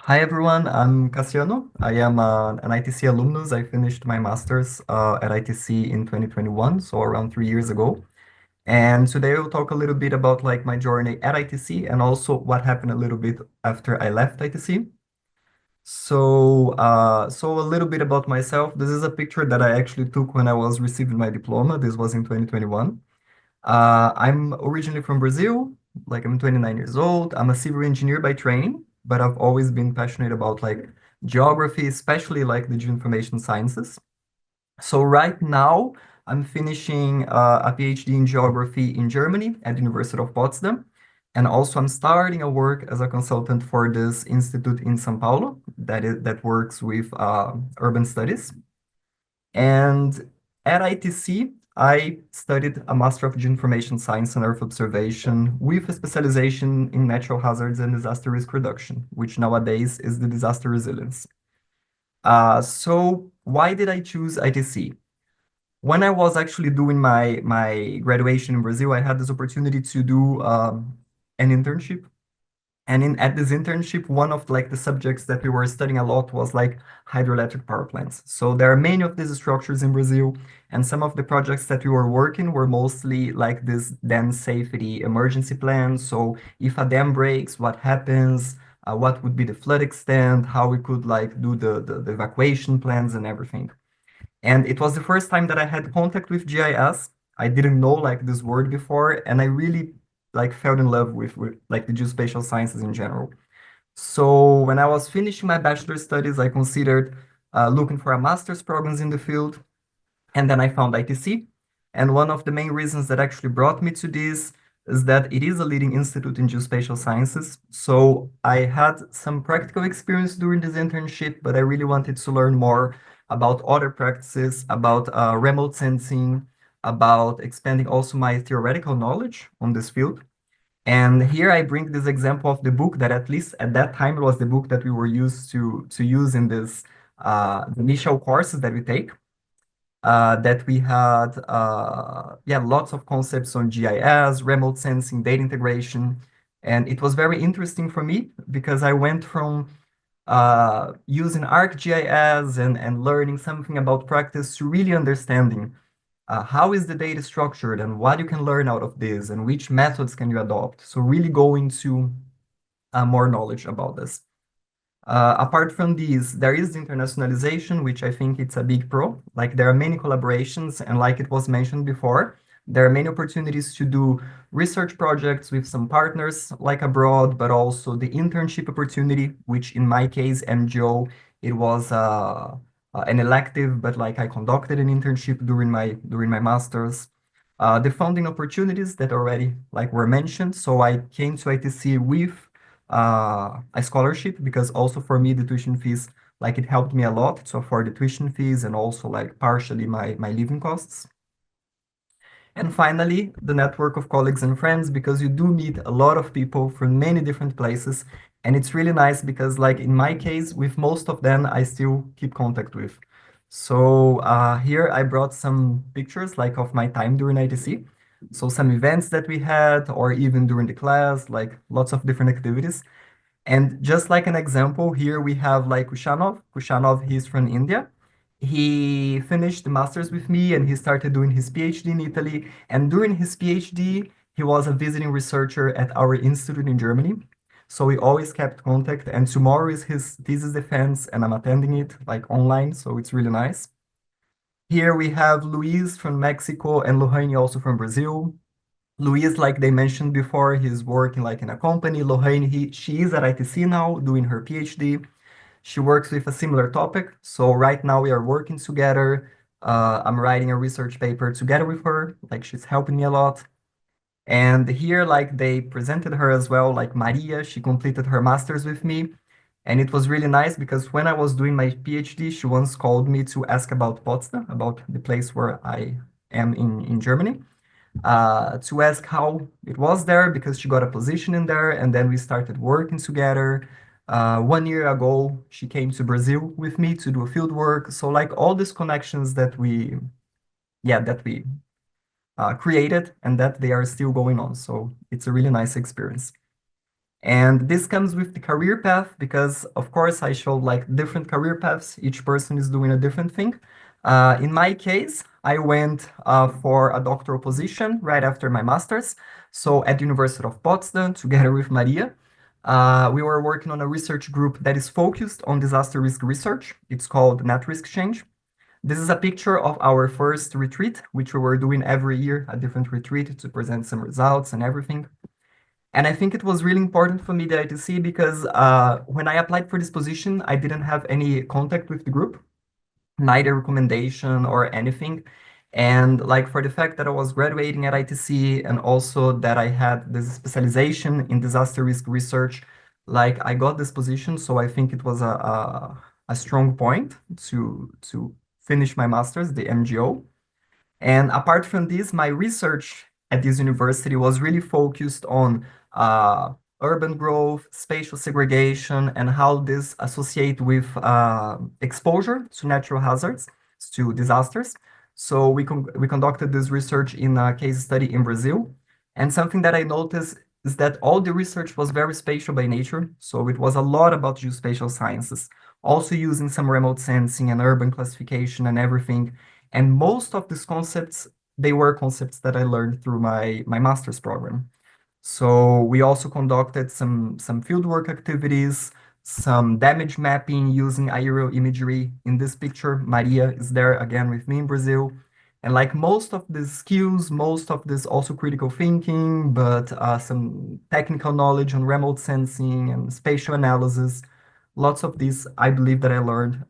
Hi everyone, I'm Cassiano. I am an ITC alumnus. I finished my master's at ITC in 2021, so around 3 years ago. And today we'll talk a little bit about like my journey at ITC and also what happened a little bit after I left ITC. So a little bit about myself. This is a picture that I actually took when I was receiving my diploma. This was in 2021. I'm originally from Brazil, like I'm 29 years old. I'm a civil engineer by training, but I've always been passionate about like geography, especially like the geoinformation sciences. So right now I'm finishing a PhD in geography in Germany at the University of Potsdam. And also I'm starting a work as a consultant for this institute in São Paulo that works with urban studies. And at ITC, I studied a Master of Geoinformation Science and Earth Observation with a specialization in natural hazards and disaster risk reduction, which nowadays is the disaster resilience. So why did I choose ITC? When I was actually doing my graduation in Brazil, I had this opportunity to do an internship, and at this internship, one of like the subjects that we were studying a lot was like hydroelectric power plants. So there are many of these structures in Brazil, and some of the projects that we were working were mostly like this dam safety emergency plan. So if a dam breaks, what happens? What would be the flood extent? How we could like do the evacuation plans and everything. And it was the first time that I had contact with GIS. I didn't know like this word before, and I really like fell in love with like the geospatial sciences in general. So when I was finishing my bachelor studies, I considered looking for a master's programs in the field, and then I found ITC. And one of the main reasons that actually brought me to this is that it is a leading institute in geospatial sciences. So I had some practical experience during this internship, but I really wanted to learn more about other practices, about remote sensing, about expanding also my theoretical knowledge on this field. And here I bring this example of the book that at least at that time it was the book that we were used to use in this initial courses that we take. That we had lots of concepts on GIS, remote sensing, data integration. And it was very interesting for me because I went from using ArcGIS and learning something about practice to really understanding how is the data structured and what you can learn out of this and which methods can you adopt. So really going to more knowledge about this. Apart from these, there is the internationalization, which I think it's a big pro. Like there are many collaborations, and like it was mentioned before, there are many opportunities to do research projects with some partners like abroad, but also the internship opportunity, which in my case, MGO, it was an elective, but like I conducted an internship during my master's. The funding opportunities that already like were mentioned. So I came to ITC with a scholarship because also for me the tuition fees like it helped me a lot to afford the tuition fees and also like partially my living costs. And finally, the network of colleagues and friends, because you do meet a lot of people from many different places. And it's really nice because, like in my case, with most of them, I still keep contact with. So here I brought some pictures like of my time during ITC. So some events that we had, or even during the class, like lots of different activities. And just like an example, here we have like Kushanov. Kushanov, he's from India. He finished the master's with me and he started doing his PhD in Italy. And during his PhD, he was a visiting researcher at our institute in Germany. So we always kept contact. And tomorrow is his thesis defense, and I'm attending it like online. So it's really nice. Here we have Luis from Mexico and Lohane also from Brazil. Luis, like they mentioned before, he's working like in a company. Lohane, she is at ITC now doing her PhD. She works with a similar topic. So right now we are working together. I'm writing a research paper together with her. Like she's helping me a lot. And here, like they presented her as well, like Maria, she completed her master's with me. And it was really nice because when I was doing my PhD, she once called me to ask about Potsdam, about the place where I am in Germany, to ask how it was there because she got a position in there. And then we started working together. 1 year ago, she came to Brazil with me to do a field work. So like all these connections that we created and that they are still going on. So it's a really nice experience. And this comes with the career path because, of course, I showed like different career paths. Each person is doing a different thing. In my case, I went for a doctoral position right after my master's. So at the University of Potsdam, together with Maria, we were working on a research group that is focused on disaster risk research. It's called Net Risk Change. This is a picture of our first retreat, which we were doing every year, a different retreat to present some results and everything. And I think it was really important for me, the ITC, because when I applied for this position, I didn't have any contact with the group, neither recommendation or anything. And like for the fact that I was graduating at ITC and also that I had this specialization in disaster risk research, like I got this position. So I think it was a strong point to finish my master's, the MGO. And apart from this, my research at this university was really focused on urban growth, spatial segregation, and how this associate with exposure to natural hazards, to disasters. So we conducted this research in a case study in Brazil. And something that I noticed is that all the research was very spatial by nature. So it was a lot about geospatial sciences, also using some remote sensing and urban classification and everything. And most of these concepts, they were concepts that I learned through my master's program. So we also conducted some fieldwork activities, some damage mapping using aerial imagery. In this picture, Maria is there again with me in Brazil. And like most of these skills, most of this also critical thinking, but some technical knowledge on remote sensing and spatial analysis. Lots of these, I believe that I learned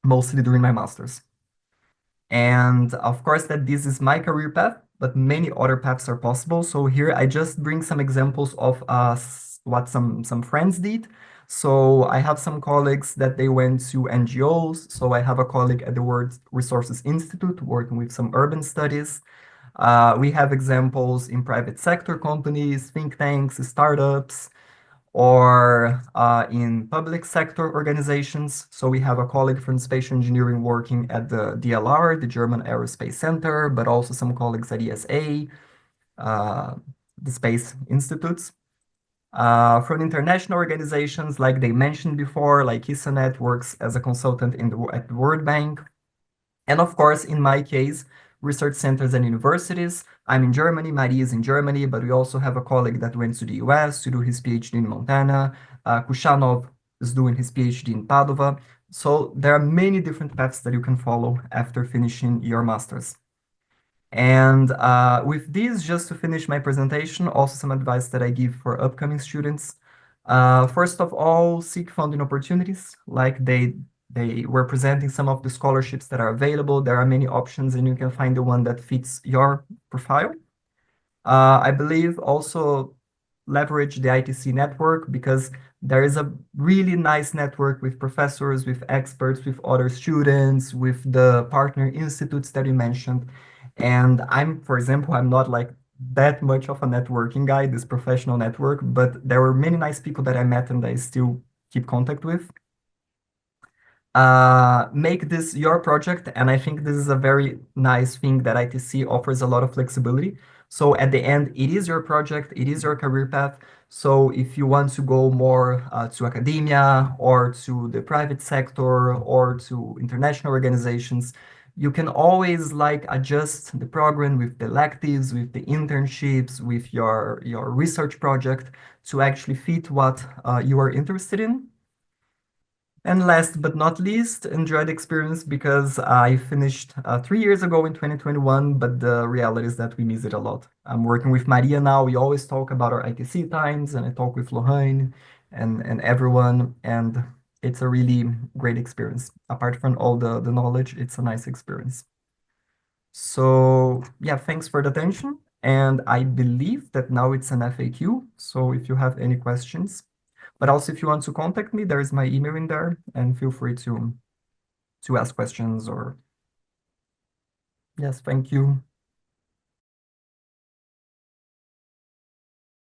mostly during my master's. And of course that this is my career path, but many other paths are possible. So here I just bring some examples of what some friends did. So I have some colleagues that they went to NGOs. So I have a colleague at the World Resources Institute working with some urban studies. We have examples in private sector companies, think tanks, startups, or in public sector organizations. So we have a colleague from spatial engineering working at the DLR, the German Aerospace Center, but also some colleagues at ESA, the Space Institutes. From international organizations, like they mentioned before, like ISANET works as a consultant at the World Bank. And of course, in my case, research centers and universities. I'm in Germany, Maria is in Germany, but we also have a colleague that went to the US to do his PhD in Montana. Kushanov is doing his PhD in Padova. So there are many different paths that you can follow after finishing your master's. And with this, just to finish my presentation, also some advice that I give for upcoming students. First of all, seek funding opportunities, like they were presenting some of the scholarships that are available. There are many options and you can find the one that fits your profile. I believe also leverage the ITC network because there is a really nice network with professors, with experts, with other students, with the partner institutes that you mentioned. And for example, I'm not like that much of a networking guy, this professional network, but there were many nice people that I met and I still keep contact with. Make this your project, and I think this is a very nice thing that ITC offers a lot of flexibility. So at the end, it is your project, it is your career path. So if you want to go more to academia or to the private sector or to international organizations, you can always like adjust the program with the electives, with the internships, with your research project to actually fit what you are interested in. And last but not least, enjoy the experience because I finished 3 years ago in 2021, but the reality is that we miss it a lot. I'm working with Maria now. We always talk about our ITC times, and I talk with Lohane and everyone, and it's a really great experience. Apart from all the knowledge, it's a nice experience. So yeah, thanks for the attention. And I believe that now it's an FAQ. So if you have any questions, but also if you want to contact me, there is my email in there and feel free to ask questions or yes, thank you.